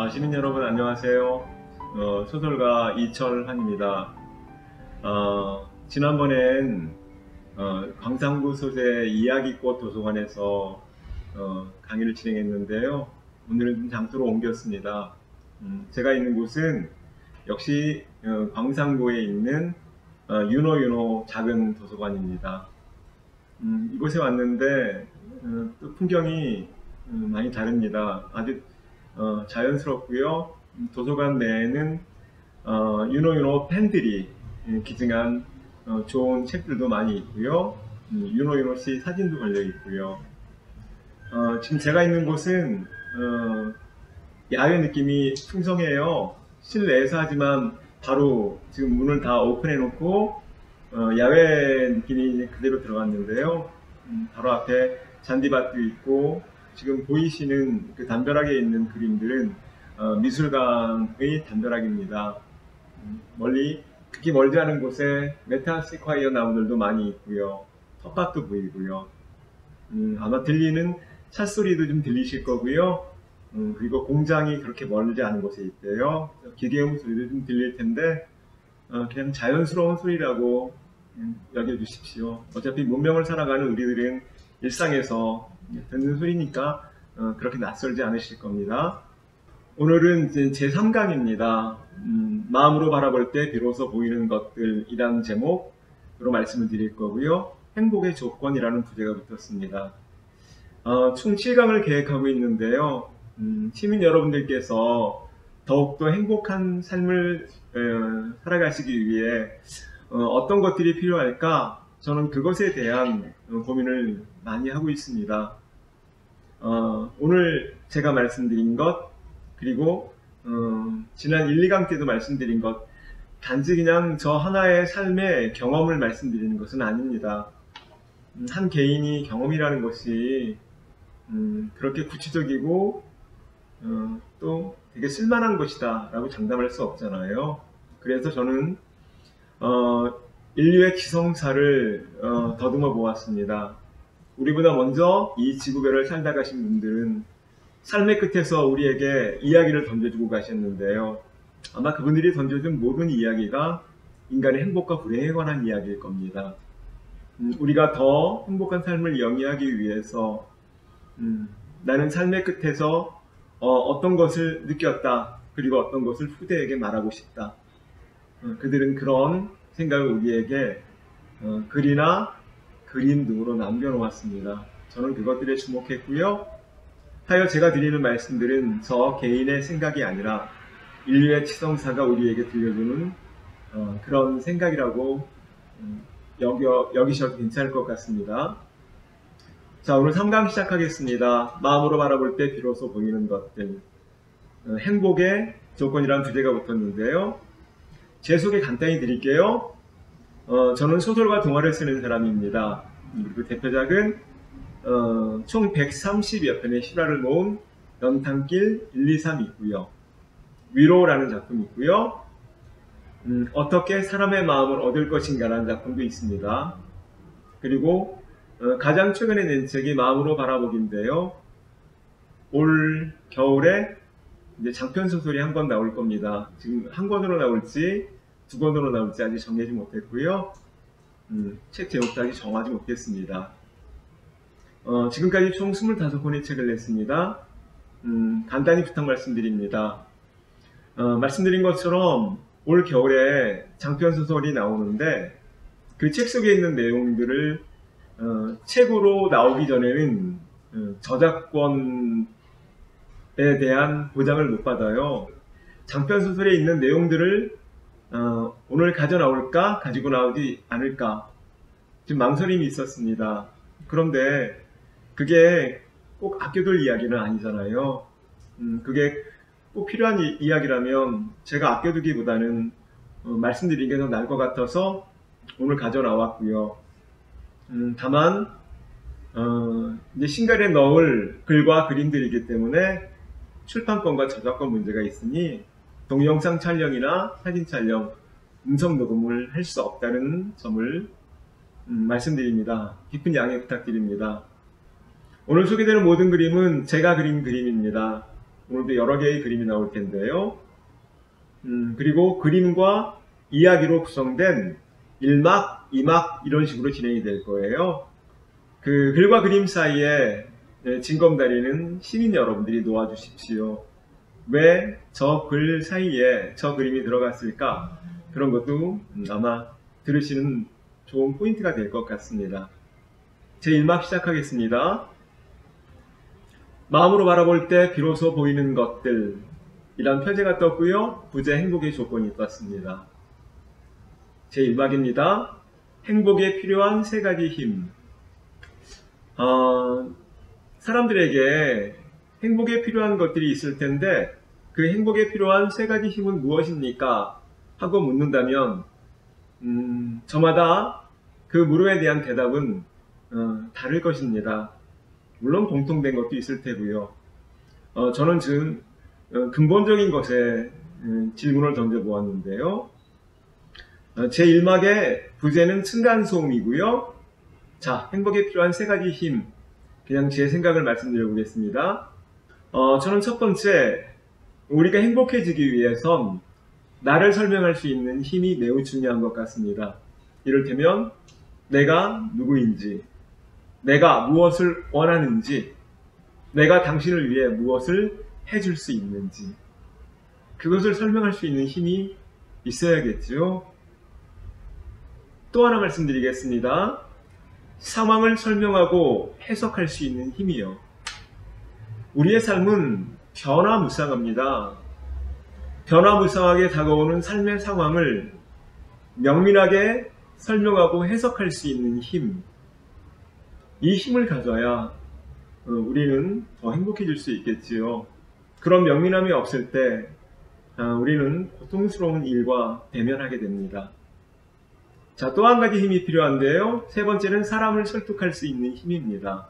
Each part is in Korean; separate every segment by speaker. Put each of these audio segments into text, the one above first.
Speaker 1: 시민 여러분 안녕하세요. 소설가 이철환입니다. 지난번엔 광산구 소재 이야기꽃 도서관에서 강의를 진행했는데요. 오늘은 좀 장소로 옮겼습니다. 제가 있는 곳은 역시 광산구에 있는 윤호 작은 도서관입니다. 이곳에 왔는데 또 풍경이 많이 다릅니다. 아주 자연스럽고요. 도서관 내에는 윤호 팬들이 기증한 좋은 책들도 많이 있고요. 윤호 씨 사진도 걸려 있고요. 지금 제가 있는 곳은 야외 느낌이 풍성해요. 실내에서 하지만 바로 지금 문을 다 오픈해 놓고 야외 느낌이 그대로 들어갔는데요. 바로 앞에 잔디밭도 있고 지금 보이시는 그 담벼락에 있는 그림들은 미술관의 담벼락입니다. 그렇게 멀지 않은 곳에 메타시콰이어 나무들도 많이 있고요. 텃밭도 보이고요. 아마 들리는 찻소리도 좀 들리실 거고요. 그리고 공장이 그렇게 멀지 않은 곳에 있대요. 기계음 소리도 좀 들릴 텐데 그냥 자연스러운 소리라고 여겨주십시오. 어차피 문명을 살아가는 우리들은 일상에서 듣는 소리니까 그렇게 낯설지 않으실 겁니다. 오늘은 제3강입니다. 마음으로 바라볼 때 비로소 보이는 것들이라는 제목으로 말씀을 드릴 거고요. 행복의 조건이라는 부제가 붙었습니다. 총 7강을 계획하고 있는데요. 시민 여러분들께서 더욱더 행복한 삶을 살아가시기 위해 어떤 것들이 필요할까? 저는 그것에 대한 고민을 많이 하고 있습니다. 오늘 제가 말씀드린 것, 그리고 지난 1, 2강 때도 말씀드린 것, 단지 그냥 저 하나의 삶의 경험을 말씀드리는 것은 아닙니다. 한 개인이 경험이라는 것이 그렇게 구체적이고 또 되게 쓸만한 것이다 라고 장담할 수 없잖아요. 그래서 저는 인류의 지성사를 더듬어 보았습니다. 우리보다 먼저 이 지구별을 살다 가신 분들은 삶의 끝에서 우리에게 이야기를 던져주고 가셨는데요. 아마 그분들이 던져준 모든 이야기가 인간의 행복과 불행에 관한 이야기일 겁니다. 우리가 더 행복한 삶을 영위하기 위해서 나는 삶의 끝에서 어떤 것을 느꼈다. 그리고 어떤 것을 후대에게 말하고 싶다. 그들은 그런 생각을 우리에게 글이나 그림 등으로 남겨놓았습니다. 저는 그것들에 주목했고요. 하여 제가 드리는 말씀들은 저 개인의 생각이 아니라 인류의 지성사가 우리에게 들려주는 그런 생각이라고 여기셔도 괜찮을 것 같습니다. 자, 오늘 3강 시작하겠습니다. 마음으로 바라볼 때 비로소 보이는 것들. 행복의 조건이라는 주제가 붙었는데요. 제 소개 간단히 드릴게요. 저는 소설과 동화를 쓰는 사람입니다. 그리고 대표작은 총 130여 편의 실화를 모은 연탄길 1, 2, 3 있고요. 위로라는 작품이 있고요. 어떻게 사람의 마음을 얻을 것인가라는 작품도 있습니다. 그리고 가장 최근에 낸 책이 마음으로 바라보기인데요. 올 겨울에 이제 장편 소설이 한 권 나올 겁니다. 지금 한 권으로 나올지 두 권으로 나올지 아직 정하지 못했고요. 책 제목도 아직 정하지 못했습니다. 지금까지 총 25권의 책을 냈습니다. 간단히 부탁 말씀드립니다. 말씀드린 것처럼 올 겨울에 장편 소설이 나오는데 그 책 속에 있는 내용들을 책으로 나오기 전에는 저작권에 대한 보장을 못 받아요. 장편 소설에 있는 내용들을 오늘 가져 나올까 가지고 나오지 않을까 좀 망설임이 있었습니다. 그런데 그게 꼭 아껴둘 이야기는 아니잖아요. 그게 꼭 필요한 이야기라면 제가 아껴두기보다는 말씀드리는 게 더 나을 것 같아서 오늘 가져 나왔고요. 다만 이제 신간에 넣을 글과 그림들이기 때문에 출판권과 저작권 문제가 있으니 동영상 촬영이나 사진 촬영, 음성 녹음을 할 수 없다는 점을 말씀드립니다. 깊은 양해 부탁드립니다. 오늘 소개되는 모든 그림은 제가 그린 그림입니다. 오늘도 여러 개의 그림이 나올 텐데요. 그리고 그림과 이야기로 구성된 1막, 2막 이런 식으로 진행이 될 거예요. 그 글과 그림 사이에 징검다리는 시민 여러분들이 놓아주십시오. 왜 저 글 사이에 저 그림이 들어갔을까? 그런 것도 아마 들으시는 좋은 포인트가 될 것 같습니다. 제 1막 시작하겠습니다. 마음으로 바라볼 때 비로소 보이는 것들 이란 표제가 떴고요. 부제 행복의 조건이 떴습니다. 제 1막입니다. 행복에 필요한 세 가지 힘. 사람들에게 행복에 필요한 것들이 있을 텐데 그 행복에 필요한 세 가지 힘은 무엇입니까? 하고 묻는다면 저마다 그 물음에 대한 대답은 다를 것입니다. 물론 공통된 것도 있을 테고요. 저는 지금 근본적인 것에 질문을 던져보았는데요. 제 1막의 부제는 층간소음이고요. 자, 행복에 필요한 세 가지 힘. 그냥 제 생각을 말씀드려 보겠습니다. 저는 첫 번째, 우리가 행복해지기 위해선 나를 설명할 수 있는 힘이 매우 중요한 것 같습니다. 이를테면 내가 누구인지, 내가 무엇을 원하는지, 내가 당신을 위해 무엇을 해줄 수 있는지, 그것을 설명할 수 있는 힘이 있어야겠죠. 또 하나 말씀드리겠습니다. 상황을 설명하고 해석할 수 있는 힘이요. 우리의 삶은 변화무쌍합니다. 변화무쌍하게 다가오는 삶의 상황을 명민하게 설명하고 해석할 수 있는 힘. 이 힘을 가져야 우리는 더 행복해질 수 있겠지요. 그런 명민함이 없을 때 우리는 고통스러운 일과 대면하게 됩니다. 자, 또 한 가지 힘이 필요한데요. 세 번째는 사람을 설득할 수 있는 힘입니다.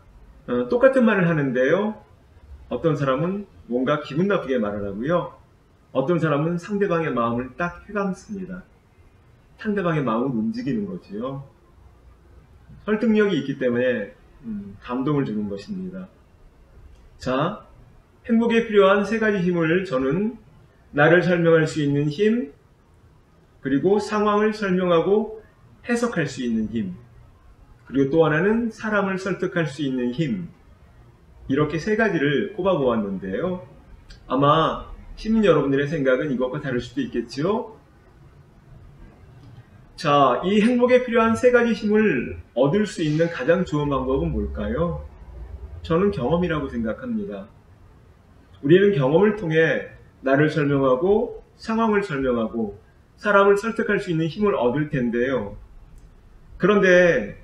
Speaker 1: 똑같은 말을 하는데요. 어떤 사람은 뭔가 기분 나쁘게 말을 하고요. 어떤 사람은 상대방의 마음을 딱 휘감습니다. 상대방의 마음을 움직이는 거지요. 설득력이 있기 때문에 감동을 주는 것입니다. 자, 행복에 필요한 세 가지 힘을 저는 나를 설명할 수 있는 힘, 그리고 상황을 설명하고 해석할 수 있는 힘, 그리고 또 하나는 사람을 설득할 수 있는 힘, 이렇게 세 가지를 꼽아 보았는데요. 아마 시민 여러분들의 생각은 이것과 다를 수도 있겠지요. 자, 이 행복에 필요한 세 가지 힘을 얻을 수 있는 가장 좋은 방법은 뭘까요? 저는 경험이라고 생각합니다. 우리는 경험을 통해 나를 설명하고 상황을 설명하고 사람을 설득할 수 있는 힘을 얻을 텐데요. 그런데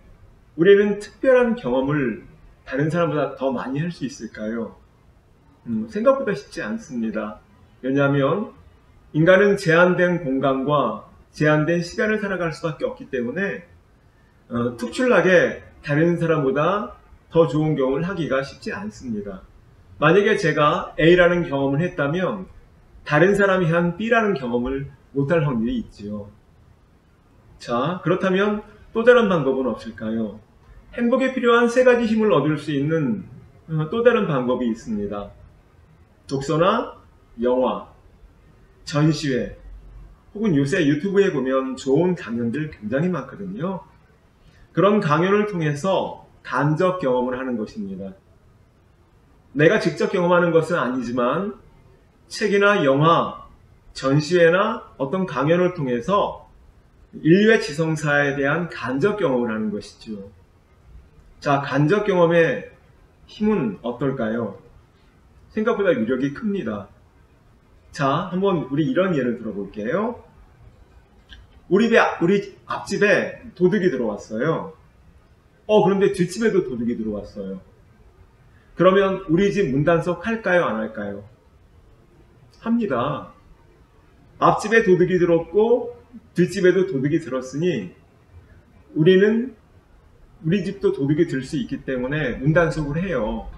Speaker 1: 우리는 특별한 경험을 다른 사람보다 더 많이 할 수 있을까요? 생각보다 쉽지 않습니다. 왜냐하면 인간은 제한된 공간과 제한된 시간을 살아갈 수밖에 없기 때문에 특출나게 다른 사람보다 더 좋은 경험을 하기가 쉽지 않습니다. 만약에 제가 A라는 경험을 했다면 다른 사람이 한 B라는 경험을 못할 확률이 있지요. 자, 그렇다면 또 다른 방법은 없을까요? 행복에 필요한 세 가지 힘을 얻을 수 있는 또 다른 방법이 있습니다. 독서나 영화, 전시회, 혹은 요새 유튜브에 보면 좋은 강연들 굉장히 많거든요. 그런 강연을 통해서 간접 경험을 하는 것입니다. 내가 직접 경험하는 것은 아니지만 책이나 영화, 전시회나 어떤 강연을 통해서 인류의 지성사에 대한 간접 경험을 하는 것이죠. 자, 간접 경험의 힘은 어떨까요? 생각보다 위력이 큽니다. 자, 한번 우리 이런 예를 들어볼게요. 우리 앞집에 도둑이 들어왔어요. 그런데 뒷집에도 도둑이 들어왔어요. 그러면 우리 집 문단속 할까요? 안 할까요? 합니다. 앞집에 도둑이 들었고 뒷집에도 도둑이 들었으니 우리는 우리 집도 도둑이 들 수 있기 때문에 문단속을 해요.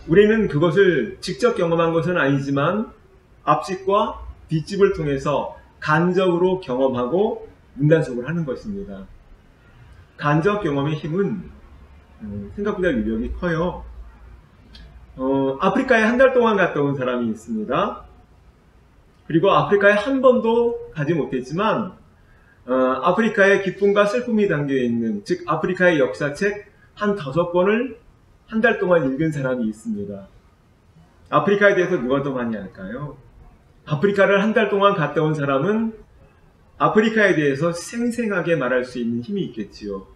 Speaker 1: 우리는 그것을 직접 경험한 것은 아니지만 앞집과 뒷집을 통해서 간접으로 경험하고 문단속을 하는 것입니다. 간접 경험의 힘은 생각보다 위력이 커요. 아프리카에 한 달 동안 갔다 온 사람이 있습니다. 그리고 아프리카에 한 번도 가지 못했지만 아프리카의 기쁨과 슬픔이 담겨있는, 즉 아프리카의 역사책 한 5권을 한 달 동안 읽은 사람이 있습니다. 아프리카에 대해서 누가 더 많이 알까요? 아프리카를 한 달 동안 갔다 온 사람은 아프리카에 대해서 생생하게 말할 수 있는 힘이 있겠지요.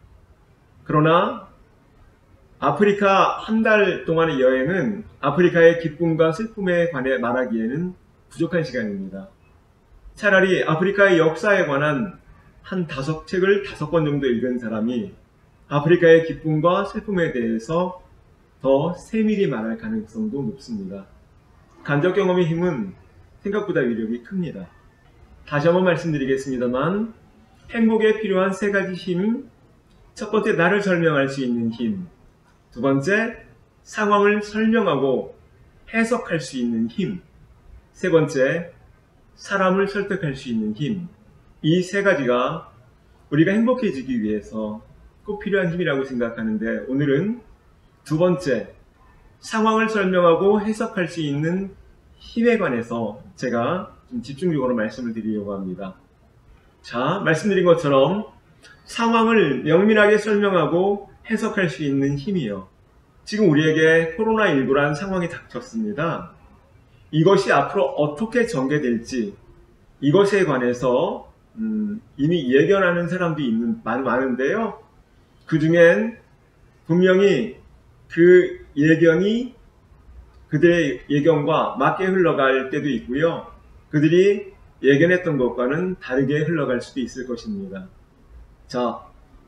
Speaker 1: 그러나 아프리카 한 달 동안의 여행은 아프리카의 기쁨과 슬픔에 관해 말하기에는 부족한 시간입니다. 차라리 아프리카의 역사에 관한 한 5책을 5권 정도 읽은 사람이 아프리카의 기쁨과 슬픔에 대해서 더 세밀히 말할 가능성도 높습니다. 간접 경험의 힘은 생각보다 위력이 큽니다. 다시 한번 말씀드리겠습니다만, 행복에 필요한 3가지 힘. 첫 번째, 나를 설명할 수 있는 힘. 두 번째, 상황을 설명하고 해석할 수 있는 힘. 세 번째, 사람을 설득할 수 있는 힘. 이 3가지가 우리가 행복해지기 위해서 꼭 필요한 힘이라고 생각하는데, 오늘은 두 번째, 상황을 설명하고 해석할 수 있는 힘에 관해서 제가 좀 집중적으로 말씀을 드리려고 합니다. 자, 말씀드린 것처럼 상황을 명밀하게 설명하고 해석할 수 있는 힘이요. 지금 우리에게 코로나19란 상황이 닥쳤습니다. 이것이 앞으로 어떻게 전개될지, 이것에 관해서 이미 예견하는 사람도 많은데요. 그 중엔 분명히 그 예견이 그들의 예견과 맞게 흘러갈 때도 있고요. 그들이 예견했던 것과는 다르게 흘러갈 수도 있을 것입니다. 자,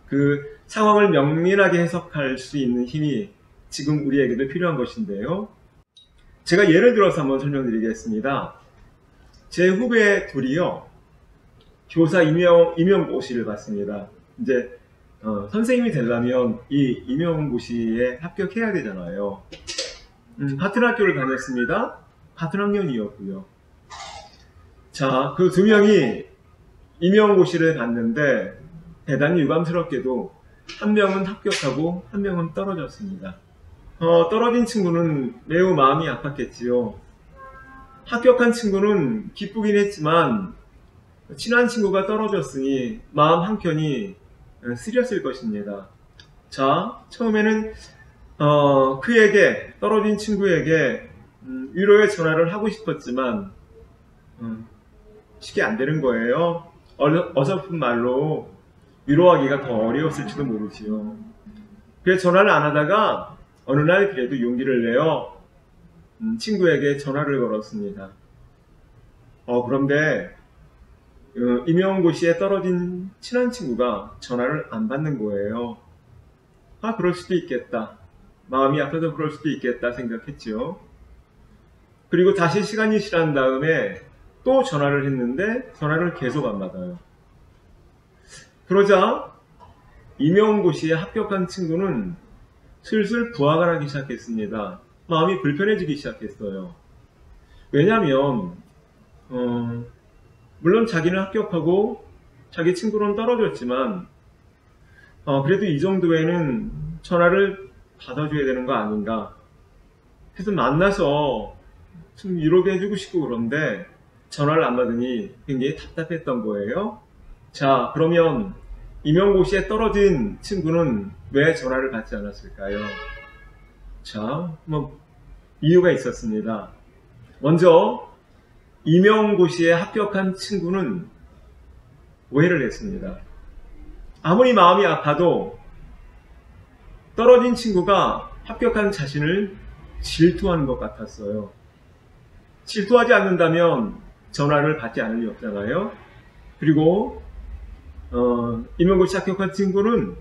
Speaker 1: 그 상황을 명밀하게 해석할 수 있는 힘이 지금 우리에게도 필요한 것인데요. 제가 예를 들어서 한번 설명드리겠습니다. 제 후배 둘이요, 교사 임용고시를 봤습니다. 이제 선생님이 되려면 이 임용고시에 합격해야 되잖아요. 같은 학교를 다녔습니다. 같은 학년이었고요. 자, 그 2명이 임용고시를 봤는데 대단히 유감스럽게도 한 명은 합격하고 한 명은 떨어졌습니다. 떨어진 친구는 매우 마음이 아팠겠지요. 합격한 친구는 기쁘긴 했지만 친한 친구가 떨어졌으니 마음 한켠이 쓰렸을 것입니다. 자, 처음에는 그에게, 떨어진 친구에게 위로의 전화를 하고 싶었지만 쉽게 안 되는 거예요. 어설픈 말로 위로하기가 더 어려웠을지도 모르지요. 그래서 전화를 안 하다가 어느 날 그래도 용기를 내어 친구에게 전화를 걸었습니다. 그런데 임용고시에 떨어진 친한 친구가 전화를 안 받는 거예요. 그럴 수도 있겠다. 마음이 아파서 그럴 수도 있겠다 생각했죠. 그리고 다시 시간이 지난 다음에 또 전화를 했는데 전화를 계속 안 받아요. 그러자 임용고시에 합격한 친구는 슬슬 부하가 나기 시작했습니다. 마음이 불편해지기 시작했어요. 왜냐하면 물론 자기는 합격하고 자기 친구는 떨어졌지만 그래도 이 정도에는 전화를 받아줘야 되는 거 아닌가. 그래서 만나서 좀 위로도 해주고 싶고 그런데 전화를 안 받으니 굉장히 답답했던 거예요. 자, 그러면 임용고시에 떨어진 친구는 왜 전화를 받지 않았을까요? 자, 이유가 있었습니다. 먼저 임용고시에 합격한 친구는 오해를 했습니다. 아무리 마음이 아파도 떨어진 친구가 합격한 자신을 질투하는 것 같았어요. 질투하지 않는다면 전화를 받지 않을 리 없잖아요. 그리고 임용고시 합격한 친구는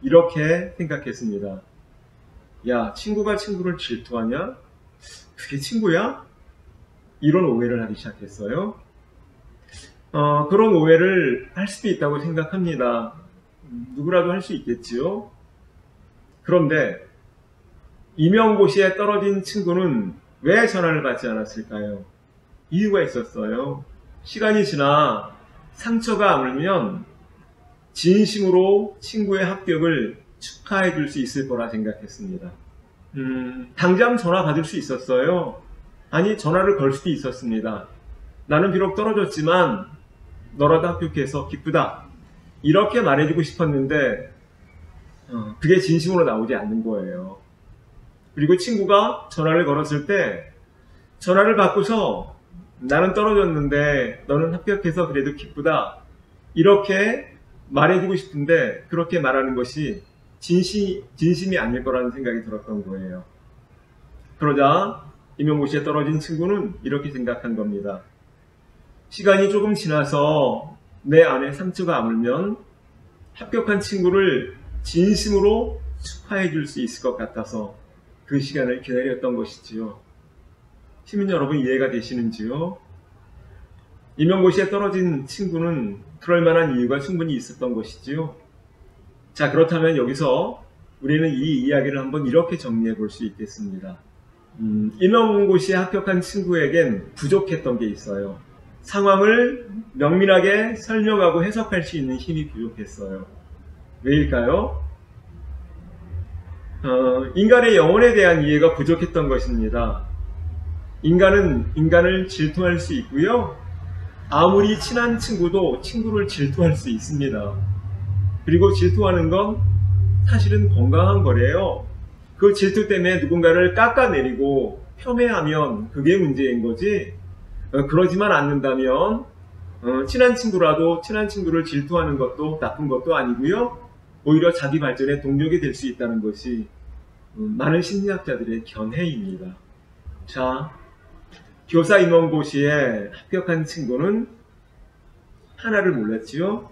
Speaker 1: 이렇게 생각했습니다. 야, 친구가 친구를 질투하냐? 그게 친구야? 이런 오해를 하기 시작했어요. 그런 오해를 할 수도 있다고 생각합니다. 누구라도 할 수 있겠지요. 그런데 임용고시에 떨어진 친구는 왜 전화를 받지 않았을까요? 이유가 있었어요. 시간이 지나 상처가 아물면 진심으로 친구의 합격을 축하해 줄 수 있을 거라 생각했습니다. 당장 전화 받을 수 있었어요. 아니, 전화를 걸 수도 있었습니다. 나는 비록 떨어졌지만 너라도 합격해서 기쁘다. 이렇게 말해주고 싶었는데 그게 진심으로 나오지 않는 거예요. 그리고 친구가 전화를 걸었을 때 전화를 받고서 나는 떨어졌는데 너는 합격해서 그래도 기쁘다. 이렇게 말해주고 싶은데 그렇게 말하는 것이 진심이 아닐 거라는 생각이 들었던 거예요. 그러자 임용고시에 떨어진 친구는 이렇게 생각한 겁니다. 시간이 조금 지나서 내 안에 상처가 아물면 합격한 친구를 진심으로 축하해 줄 수 있을 것 같아서 그 시간을 기다렸던 것이지요. 시민 여러분, 이해가 되시는지요? 임용고시에 떨어진 친구는 그럴 만한 이유가 충분히 있었던 것이지요. 자, 그렇다면 여기서 우리는 이 이야기를 한번 이렇게 정리해 볼 수 있겠습니다. 임용고시에 합격한 친구에겐 부족했던 게 있어요. 상황을 명민하게 설명하고 해석할 수 있는 힘이 부족했어요. 왜일까요? 인간의 영혼에 대한 이해가 부족했던 것입니다. 인간은 인간을 질투할 수 있고요. 아무리 친한 친구도 친구를 질투할 수 있습니다. 그리고 질투하는 건 사실은 건강한 거래요. 그 질투 때문에 누군가를 깎아내리고 폄훼하면 그게 문제인 거지, 그러지만 않는다면 친한 친구라도 친한 친구를 질투하는 것도 나쁜 것도 아니고요. 오히려 자기 발전의 동력이 될 수 있다는 것이 많은 심리학자들의 견해입니다. 자, 교사 임용고시에 합격한 친구는 하나를 몰랐지요.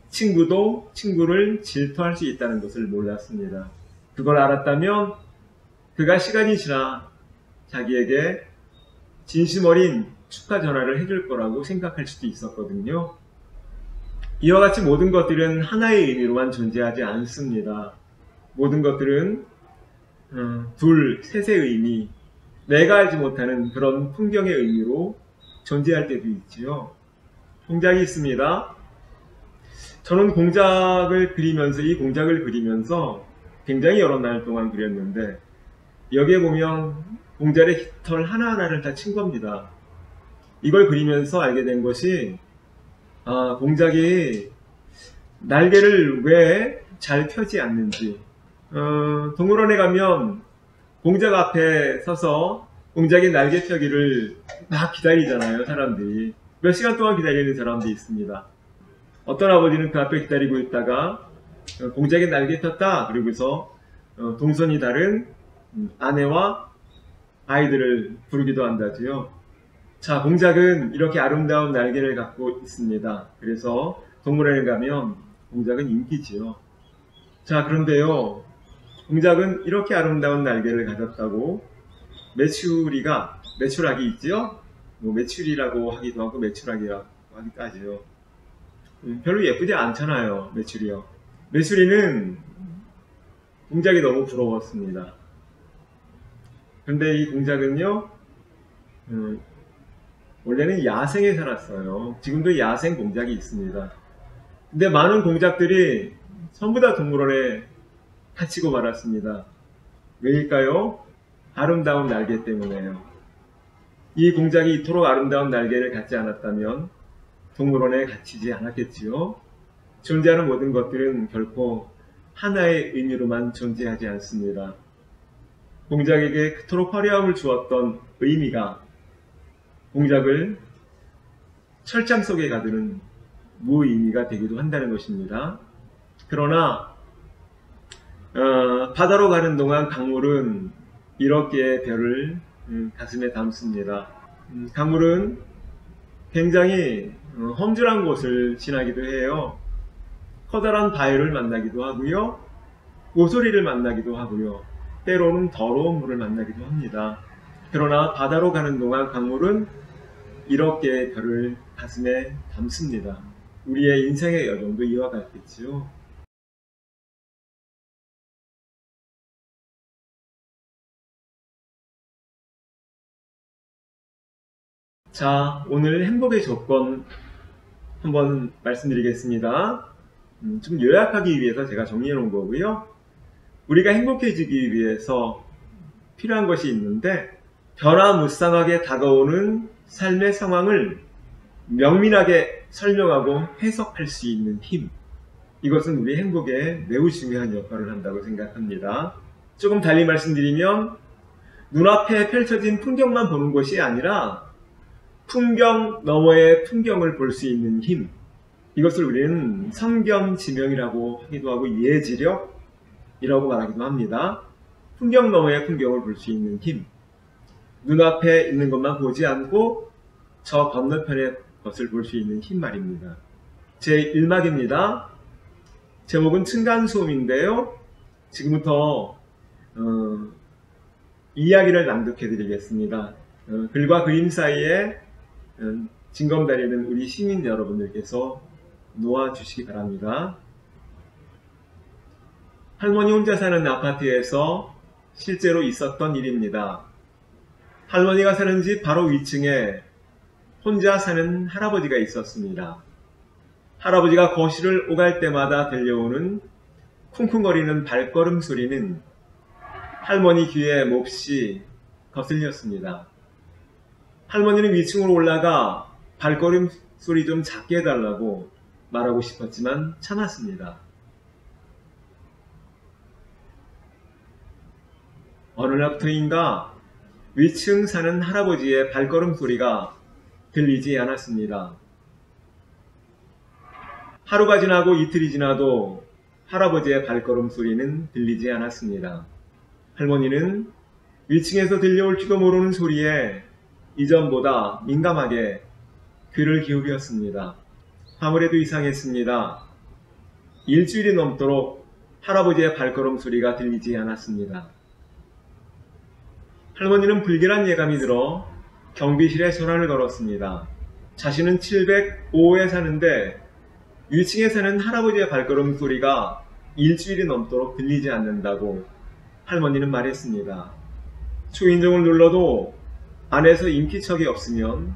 Speaker 1: 친구도 친구를 질투할 수 있다는 것을 몰랐습니다. 그걸 알았다면 그가 시간이 지나 자기에게 진심 어린 축하 전화를 해줄 거라고 생각할 수도 있었거든요. 이와 같이 모든 것들은 하나의 의미로만 존재하지 않습니다. 모든 것들은 둘, 셋의 의미, 내가 알지 못하는 그런 풍경의 의미로 존재할 때도 있지요. 공작이 있습니다. 저는 공작을 그리면서, 이 공작을 그리면서 굉장히 여러 날 동안 그렸는데, 여기에 보면 공작의 깃털 하나하나를 다 친 겁니다. 이걸 그리면서 알게 된 것이, 공작이 날개를 왜 잘 펴지 않는지. 동물원에 가면 공작 앞에 서서 공작의 날개 펴기를 막 기다리잖아요, 사람들이. 몇 시간 동안 기다리는 사람도 있습니다. 어떤 아버지는 그 앞에 기다리고 있다가 공작의 날개 폈다, 그리고서 동선이 다른 아내와 아이들을 부르기도 한다지요. 자, 공작은 이렇게 아름다운 날개를 갖고 있습니다. 그래서 동물원에 가면 공작은 인기지요. 자, 그런데요, 공작은 이렇게 아름다운 날개를 가졌다고 메추라기 있지요? 뭐 메추리라고 하기도 하고 메추라기라고 하기도 하지요. 별로 예쁘지 않잖아요, 메추리요. 메추리는 공작이 너무 부러웠습니다. 그런데 이 공작은요, 원래는 야생에 살았어요. 지금도 야생 공작이 있습니다. 근데 많은 공작들이 전부 다 동물원에 갇히고 말았습니다. 왜일까요? 아름다운 날개 때문에요. 이 공작이 이토록 아름다운 날개를 갖지 않았다면 동물원에 갇히지 않았겠지요. 존재하는 모든 것들은 결코 하나의 의미로만 존재하지 않습니다. 공작에게 그토록 화려함을 주었던 의미가 공작을 철장 속에 가두는 무의미가 되기도 한다는 것입니다. 그러나 바다로 가는 동안 강물은 1억 개의 별을 가슴에 담습니다. 강물은 굉장히 험준한 곳을 지나기도 해요. 커다란 바위를 만나기도 하고요. 모서리를 만나기도 하고요. 때로는 더러운 물을 만나기도 합니다. 그러나 바다로 가는 동안 강물은 1억 개의 별을 가슴에 담습니다. 우리의 인생의 여정도 이와 같겠지요. 자, 오늘 행복의 조건 한번 말씀드리겠습니다. 좀 요약하기 위해서 제가 정리해 놓은 거고요. 우리가 행복해지기 위해서 필요한 것이 있는데 변화무쌍하게 다가오는 삶의 상황을 명민하게 설명하고 해석할 수 있는 힘, 이것은 우리 행복에 매우 중요한 역할을 한다고 생각합니다. 조금 달리 말씀드리면 눈앞에 펼쳐진 풍경만 보는 것이 아니라 풍경 너머의 풍경을 볼 수 있는 힘, 이것을 우리는 성경지명이라고 하기도 하고 예지력이라고 말하기도 합니다. 풍경 너머의 풍경을 볼 수 있는 힘, 눈앞에 있는 것만 보지 않고 저 건너편의 것을 볼 수 있는 힘 말입니다. 제 1막입니다. 제목은 층간소음인데요. 지금부터 이야기를 낭독해 드리겠습니다. 글과 그림 사이에 징검다리는 우리 시민 여러분들께서 놓아주시기 바랍니다. 할머니 혼자 사는 아파트에서 실제로 있었던 일입니다. 할머니가 사는 집 바로 위층에 혼자 사는 할아버지가 있었습니다. 할아버지가 거실을 오갈 때마다 들려오는 쿵쿵거리는 발걸음 소리는 할머니 귀에 몹시 거슬렸습니다. 할머니는 위층으로 올라가 발걸음 소리 좀 작게 해달라고 말하고 싶었지만 참았습니다. 어느 날부터인가 위층 사는 할아버지의 발걸음 소리가 들리지 않았습니다. 하루가 지나고 이틀이 지나도 할아버지의 발걸음 소리는 들리지 않았습니다. 할머니는 위층에서 들려올지도 모르는 소리에 이전보다 민감하게 귀를 기울였습니다. 아무래도 이상했습니다. 일주일이 넘도록 할아버지의 발걸음 소리가 들리지 않았습니다. 할머니는 불길한 예감이 들어 경비실에 전화를 걸었습니다. 자신은 705호에 사는데 위층에 사는 할아버지의 발걸음 소리가 일주일이 넘도록 들리지 않는다고 할머니는 말했습니다. 초인종을 눌러도 안에서 인기척이 없으면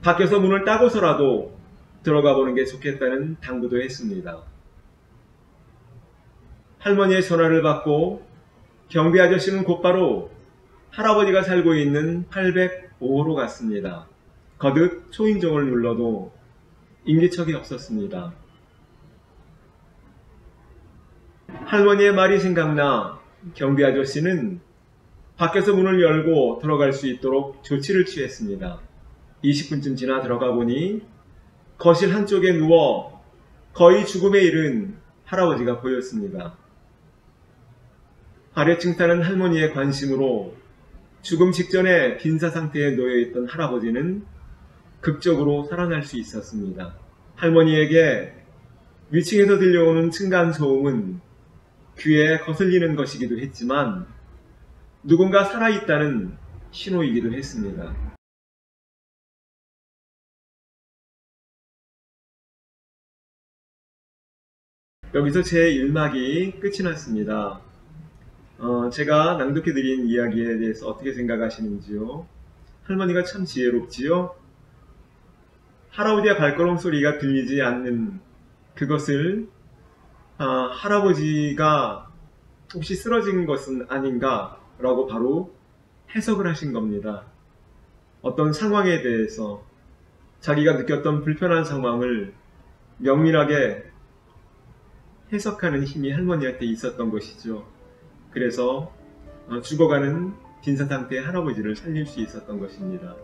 Speaker 1: 밖에서 문을 따고서라도 들어가 보는 게 좋겠다는 당부도 했습니다. 할머니의 전화를 받고 경비 아저씨는 곧바로 할아버지가 살고 있는 805호로 갔습니다. 거듭 초인종을 눌러도 인기척이 없었습니다. 할머니의 말이 생각나 경비 아저씨는 밖에서 문을 열고 들어갈 수 있도록 조치를 취했습니다. 20분쯤 지나 들어가 보니 거실 한쪽에 누워 거의 죽음에 이른 할아버지가 보였습니다. 아래층 사는 할머니의 관심으로 죽음 직전에 빈사 상태에 놓여있던 할아버지는 극적으로 살아날 수 있었습니다. 할머니에게 위층에서 들려오는 층간소음은 귀에 거슬리는 것이기도 했지만 누군가 살아있다는 신호이기도 했습니다. 여기서 제 1막이 끝이 났습니다. 제가 낭독해드린 이야기에 대해서 어떻게 생각하시는지요? 할머니가 참 지혜롭지요? 할아버지의 발걸음 소리가 들리지 않는 그것을 할아버지가 혹시 쓰러진 것은 아닌가 라고 바로 해석을 하신 겁니다. 어떤 상황에 대해서 자기가 느꼈던 불편한 상황을 명밀하게 해석하는 힘이 할머니한테 있었던 것이죠. 그래서 죽어가는 빈사 상태의 할아버지를 살릴 수 있었던 것입니다.